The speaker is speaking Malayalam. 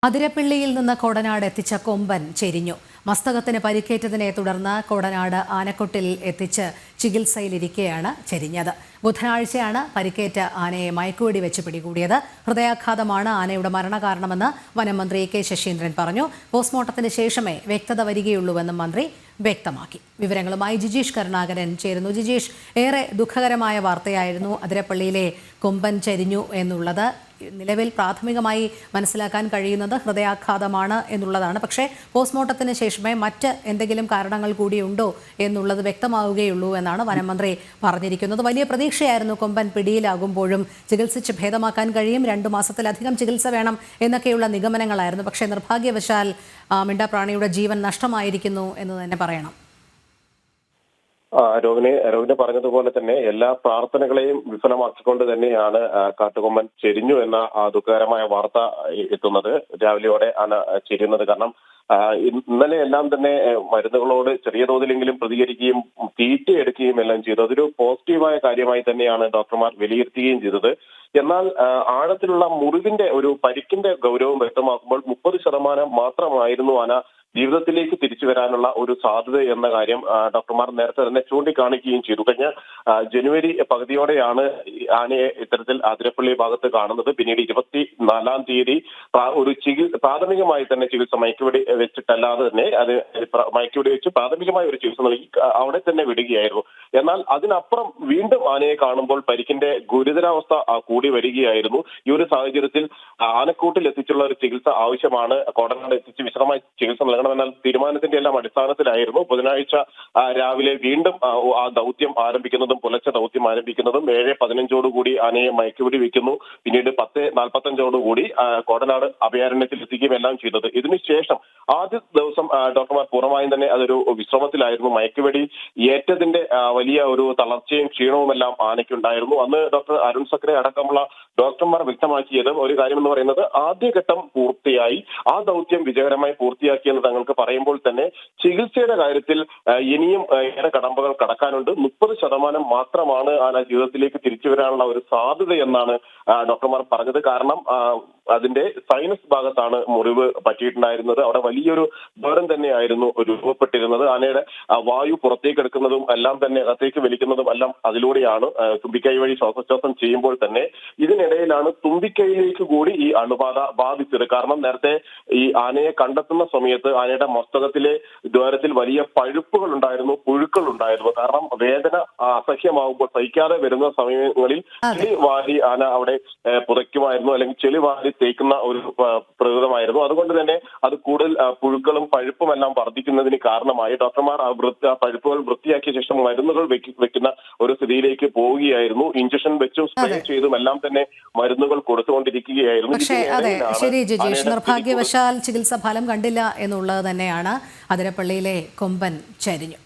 അതിരപ്പിള്ളിയിൽ നിന്ന് കോടനാട് എത്തിച്ച കൊമ്പൻ ചെരിഞ്ഞു. മസ്തകത്തിന് പരിക്കേറ്റതിനെ തുടർന്ന് കോടനാട് ആനക്കൊട്ടിൽ എത്തിച്ച് ചികിത്സയിലിരിക്കെയാണ് ചെരിഞ്ഞത്. ബുധനാഴ്ചയാണ് പരിക്കേറ്റ ആനയെ മയക്കുവെടി വെച്ച് പിടികൂടിയത്. ഹൃദയാഘാതമാണ് ആനയുടെ മരണകാരണമെന്ന് വനം മന്ത്രി കെ ശശീന്ദ്രൻ പറഞ്ഞു. പോസ്റ്റ്മോർട്ടത്തിന് ശേഷമേ വ്യക്തത വരികയുള്ളൂവെന്നും മന്ത്രി വ്യക്തമാക്കി. വിവരങ്ങളുമായി ജിജീഷ് കരുണാകരൻ ചേരുന്നു. ജിജീഷ്, ഏറെ ദുഃഖകരമായ വാർത്തയായിരുന്നു അതിരപ്പള്ളിയിലെ കൊമ്പൻ ചരിഞ്ഞു എന്നുള്ളത്. നിലവിൽ പ്രാഥമികമായി മനസ്സിലാക്കാൻ കഴിയുന്നത് ഹൃദയാഘാതമാണ് എന്നുള്ളതാണ്. പക്ഷേ പോസ്റ്റ്മോർട്ടത്തിന് ശേഷമേ മറ്റ് എന്തെങ്കിലും കാരണങ്ങൾ കൂടിയുണ്ടോ എന്നുള്ളത് വ്യക്തമാവുകയുള്ളൂ എന്നാണ് വനം മന്ത്രി പറഞ്ഞിരിക്കുന്നത്. വലിയ പ്രതീക്ഷയായിരുന്നു കൊമ്പൻ പിടിയിലാകുമ്പോഴും ചികിത്സിച്ച് ഭേദമാക്കാൻ കഴിയും, 2 മാസത്തിലധികം ചികിത്സ വേണം എന്നൊക്കെയുള്ള നിഗമനങ്ങളായിരുന്നു. പക്ഷേ നിർഭാഗ്യവശാൽ മിണ്ടാപ്രാണിയുടെ ജീവൻ നഷ്ടമായിരിക്കുന്നു എന്ന് തന്നെ പറയണം. രോഹിണി പറഞ്ഞതുപോലെ തന്നെ എല്ലാ പ്രാർത്ഥനകളെയും വിഫലമാക്കിക്കൊണ്ട് തന്നെയാണ് കാട്ടുകൊമ്പൻ ചെരിഞ്ഞു എന്ന ദുഃഖകരമായ വാർത്ത എത്തുന്നത്. രാവിലെയോടെ ആണ് ചെരിയുന്നത്. കാരണം ഇന്നലെ എല്ലാം തന്നെ മരുന്നുകളോട് ചെറിയ തോതിലെങ്കിലും പ്രതികരിക്കുകയും തീറ്റയെടുക്കുകയും എല്ലാം ചെയ്തു. അതൊരു പോസിറ്റീവായ കാര്യമായി തന്നെയാണ് ഡോക്ടർമാർ വിലയിരുത്തുകയും ചെയ്തത്. എന്നാൽ ആഴത്തിലുള്ള മുറിവിന്റെ ഒരു പരിക്കിന്റെ ഗൗരവം വ്യക്തമാക്കുമ്പോൾ 30% മാത്രമായിരുന്നു ആന ജീവിതത്തിലേക്ക് തിരിച്ചു വരാനുള്ള ഒരു സാധ്യത എന്ന കാര്യം ഡോക്ടർമാർ നേരത്തെ തന്നെ ചൂണ്ടിക്കാണിക്കുകയും ചെയ്തു. കഴിഞ്ഞ ജനുവരി പകുതിയോടെയാണ് ആനയെ ഇത്തരത്തിൽ അതിരപ്പള്ളി ഭാഗത്ത് കാണുന്നത്. പിന്നീട് 24-ാം തീയതി ഒരു പ്രാഥമികമായി തന്നെ ചികിത്സ മയക്കുവെടി വെച്ചിട്ടല്ലാതെ തന്നെ അത് മയക്കുവെടി വെച്ച് പ്രാഥമികമായ ഒരു ചികിത്സ നൽകി അവിടെ തന്നെ വിടുകയായിരുന്നു. എന്നാൽ അതിനപ്പുറം വീണ്ടും ആനയെ കാണുമ്പോൾ പരിക്കിന്റെ ഗുരുതരാവസ്ഥ കൂടി വരികയായിരുന്നു. ഈ ഒരു സാഹചര്യത്തിൽ ആനക്കൂട്ടിൽ എത്തിച്ചുള്ള ഒരു ചികിത്സ ആവശ്യമാണ്. കോടനാട് എത്തിച്ച് വിശദമായി ചികിത്സ നൽകണമെന്ന തീരുമാനത്തിന്റെ എല്ലാം അടിസ്ഥാനത്തിലായിരുന്നു ബുധനാഴ്ച രാവിലെ വീണ്ടും ആ ദൗത്യം ആരംഭിക്കുന്നതും പുലർച്ചെ ദൗത്യം ആരംഭിക്കുന്നതും. 7:15 ആനയെ മയക്കുവെടി വെക്കുന്നു. പിന്നീട് 10:45 കോടനാട് അഭയാരണ്യത്തിൽ എത്തിക്കുകയും എല്ലാം ചെയ്തത്. ഇതിനുശേഷം ആദ്യ ദിവസം ഡോക്ടർമാർ പൂർണ്ണമായും തന്നെ അതൊരു വിശ്രമത്തിലായിരുന്നു. മയക്കുവെടി ഏറ്റതിന്റെ വലിയ ഒരു തളർച്ചയും ക്ഷീണവുമെല്ലാം ആനയ്ക്കുണ്ടായിരുന്നു. അന്ന് ഡോക്ടർ അരുൺ സക്രെ അടക്കമുള്ള ഡോക്ടർമാർ വ്യക്തമാക്കിയത് ഒരു കാര്യം എന്ന് പറയുന്നത് ആദ്യഘട്ടം പൂർത്തിയായി, ആ ദൗത്യം വിജയകരമായി പൂർത്തിയാക്കിയെന്ന് തങ്ങൾക്ക് പറയുമ്പോൾ തന്നെ ചികിത്സയുടെ കാര്യത്തിൽ ഇനിയും ഏറെ കടമ്പകൾ കടക്കാനുണ്ട്. 30% മാത്രമാണ് ആന ജീവിതത്തിലേക്ക് തിരിച്ചു വരാനുള്ള ഒരു സാധ്യത എന്നാണ് ഡോക്ടർമാർ പറഞ്ഞത്. കാരണം അതിന്റെ സൈനസ് ഭാഗത്താണ് മുറിവ് പറ്റിയിട്ടുണ്ടായിരുന്നത്. അവിടെ വലിയൊരു ദൂരം തന്നെയായിരുന്നു രൂപപ്പെട്ടിരുന്നത്. ആനയുടെ വായു പുറത്തേക്ക് എടുക്കുന്നതും എല്ലാം തന്നെ അകത്തേക്ക് വലിക്കുന്നതും എല്ലാം അതിലൂടെയാണ്. തുമ്പിക്കൈ വഴി ശ്വാസോച്ഛ്വാസം ചെയ്യുമ്പോൾ തന്നെ ഇതിനിടയിലാണ് തുമ്പിക്കൈയിലേക്ക് കൂടി ഈ അണുബാധ ബാധിച്ചത്. കാരണം നേരത്തെ ഈ ആനയെ കണ്ടെത്തുന്ന സമയത്ത് ആനയുടെ മസ്തകത്തിലെ ദ്വാരത്തിൽ വലിയ പഴുപ്പുകൾ ഉണ്ടായിരുന്നു, പുഴുക്കൾ ഉണ്ടായിരുന്നു. കാരണം വേദന അസഹ്യമാകുമ്പോൾ സഹിക്കാതെ വരുന്ന സമയങ്ങളിൽ ചെളി വാരി ആന അവിടെ പുതയ്ക്കുമായിരുന്നു, അല്ലെങ്കിൽ ചെളി വാരി തേക്കുന്ന ഒരു പ്രകൃതമായിരുന്നു. അതുകൊണ്ട് തന്നെ അത് കൂടുതൽ പുഴുക്കളും പഴുപ്പും എല്ലാം വർദ്ധിക്കുന്നതിന് കാരണമായി ഡോക്ടർമാർ പഴുപ്പുകൾ വൃത്തിയാക്കിയ ശേഷം മരുന്നുകൾ വെക്കുന്ന ഒരു സ്ഥിതിയിലേക്ക് പോവുകയായിരുന്നു. ഇഞ്ചക്ഷൻ വെച്ചും സ്പ്രേ ചെയ്തും എല്ലാം തന്നെ മരുന്നുകൾ കൊടുത്തുകൊണ്ടിരിക്കുകയായിരുന്നു. പക്ഷേ അതെ, ശരി ജിജീഷ്, നിർഭാഗ്യവശാൽ ചികിത്സ ഫലം കണ്ടില്ല എന്നുള്ളത് തന്നെയാണ്. അതിരപ്പള്ളിയിലെ കൊമ്പൻ ചരിഞ്ഞു.